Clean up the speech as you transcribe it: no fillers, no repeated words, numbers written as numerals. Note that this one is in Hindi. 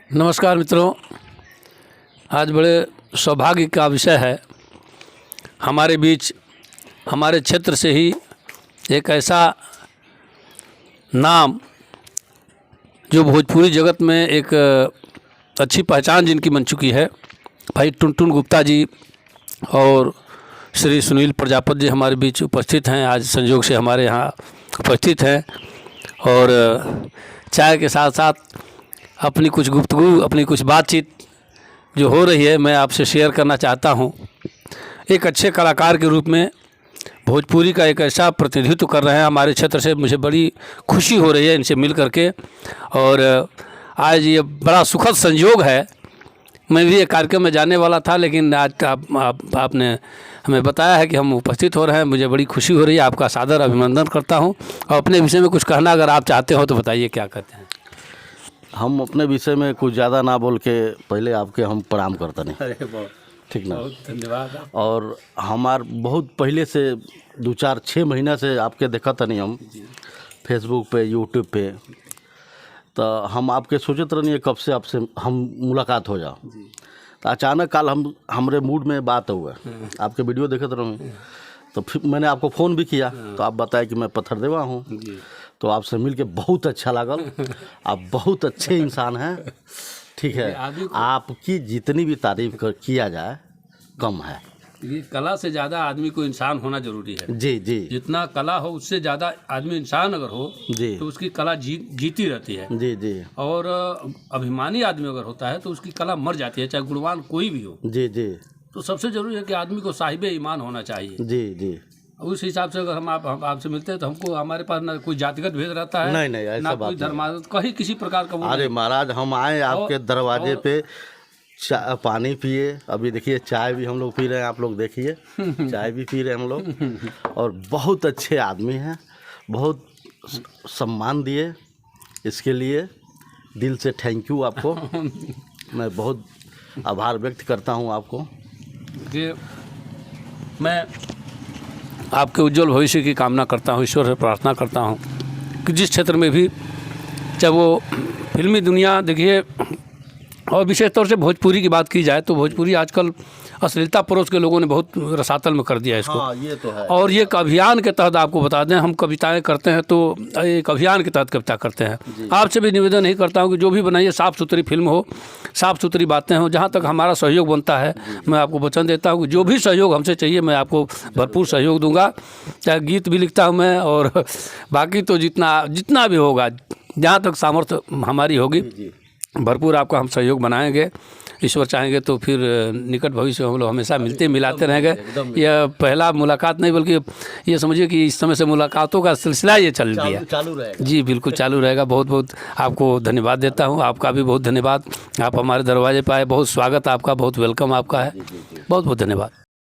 नमस्कार मित्रों, आज बड़े सौभाग्य का विषय है। हमारे बीच हमारे क्षेत्र से ही एक ऐसा नाम जो भोजपुरी जगत में एक अच्छी पहचान जिनकी बन चुकी है, भाई टुनटुन गुप्ता जी और श्री सुनील प्रजापति जी हमारे बीच उपस्थित हैं। आज संयोग से हमारे यहाँ उपस्थित हैं और चाय के साथ साथ अपनी कुछ गुफ्तगू, अपनी कुछ बातचीत जो हो रही है मैं आपसे शेयर करना चाहता हूँ। एक अच्छे कलाकार के रूप में भोजपुरी का एक ऐसा प्रतिनिधित्व कर रहे हैं हमारे क्षेत्र से, मुझे बड़ी खुशी हो रही है इनसे मिल करके। और आज ये बड़ा सुखद संयोग है, मैं भी एक कार्यक्रम में जाने वाला था, लेकिन आज आपने हमें बताया है कि हम उपस्थित हो रहे हैं। मुझे बड़ी खुशी हो रही है, आपका सादर अभिनंदन करता हूँ। और अपने विषय में कुछ कहना अगर आप चाहते हो तो बताइए, क्या कहते हैं? हम अपने विषय में कुछ ज़्यादा ना बोल के पहले आपके हम प्रणाम करते नहीं। अरे बहुत ठीक ना, बहुत धन्यवाद। और हमार बहुत पहले से 2-4-6 महीना से आपके देखा था नहीं हम फेसबुक पे, यूट्यूब पे, तो हम आपके सोचते रहनी कब से आपसे हम मुलाकात हो जाओ। तो अचानक कल हमरे मूड में बात हुआ, आपके वीडियो देखते रहो, तो फिर मैंने आपको फ़ोन भी किया, तो आप बताए कि मैं पत्थर देवा हूँ। तो आपसे मिलके बहुत अच्छा लागल। आप बहुत अच्छे इंसान हैं, ठीक है। आपकी जितनी भी तारीफ किया जाए कम है। ये कला से ज़्यादा आदमी को इंसान होना जरूरी है। जी जी, जितना कला हो उससे ज़्यादा आदमी इंसान अगर हो जी तो उसकी कला जीती रहती है। जी जी, और अभिमानी आदमी अगर होता है तो उसकी कला मर जाती है, चाहे गुणवान कोई भी हो। जी जी, तो सबसे जरूरी है कि आदमी को साहिबे ईमान होना चाहिए। जी जी, उस हिसाब से अगर हम आपसे मिलते हैं तो हमको, हमारे पास ना कोई जातिगत भेद रहता है, नहीं ऐसा ना बात कोई धर्मागत, कहीं किसी प्रकार का वो अरे नहीं। महाराज, हम आए आपके दरवाजे पे, पानी पिए, अभी देखिए चाय भी हम लोग पी रहे हैं, आप लोग देखिए चाय भी पी रहे हैं हम लोग। और बहुत अच्छे आदमी हैं, बहुत सम्मान दिए, इसके लिए दिल से थैंक यू आपको। मैं बहुत आभार व्यक्त करता हूँ आपको। कि मैं आपके उज्जवल भविष्य की कामना करता हूँ, ईश्वर से प्रार्थना करता हूँ कि जिस क्षेत्र में भी, चाहे वो फिल्मी दुनिया देखिए, और विशेष तौर से भोजपुरी की बात की जाए तो भोजपुरी आजकल अश्लीलता परोस के लोगों ने बहुत रसातल में कर दिया है इसको। हाँ, ये तो है। और ये एक अभियान के तहत, आपको बता दें, हम कविताएं करते हैं तो एक अभियान के तहत कविता करते हैं। आपसे भी निवेदन नहीं करता हूँ कि जो भी बनाइए साफ़ सुथरी फिल्म हो, साफ़ सुथरी बातें हो। जहाँ तक हमारा सहयोग बनता है, मैं आपको वचन देता हूँ कि जो भी सहयोग हमसे चाहिए मैं आपको भरपूर सहयोग दूँगा। चाहे गीत भी लिखता हूँ मैं, और बाकी तो जितना भी होगा, जहाँ तक सामर्थ्य हमारी होगी, भरपूर आपका हम सहयोग बनाएंगे। ईश्वर चाहेंगे तो फिर निकट भविष्य में हम लोग हमेशा मिलते मिलाते रहेंगे। यह पहला मुलाकात नहीं, बल्कि ये समझिए कि इस समय से मुलाकातों का सिलसिला ये चल दिया, चालू रहेगा। जी बिल्कुल चालू रहेगा। बहुत बहुत आपको धन्यवाद देता हूँ। आपका भी बहुत धन्यवाद, आप हमारे दरवाजे पर आए, बहुत स्वागत आपका, बहुत वेलकम आपका है। बहुत बहुत धन्यवाद।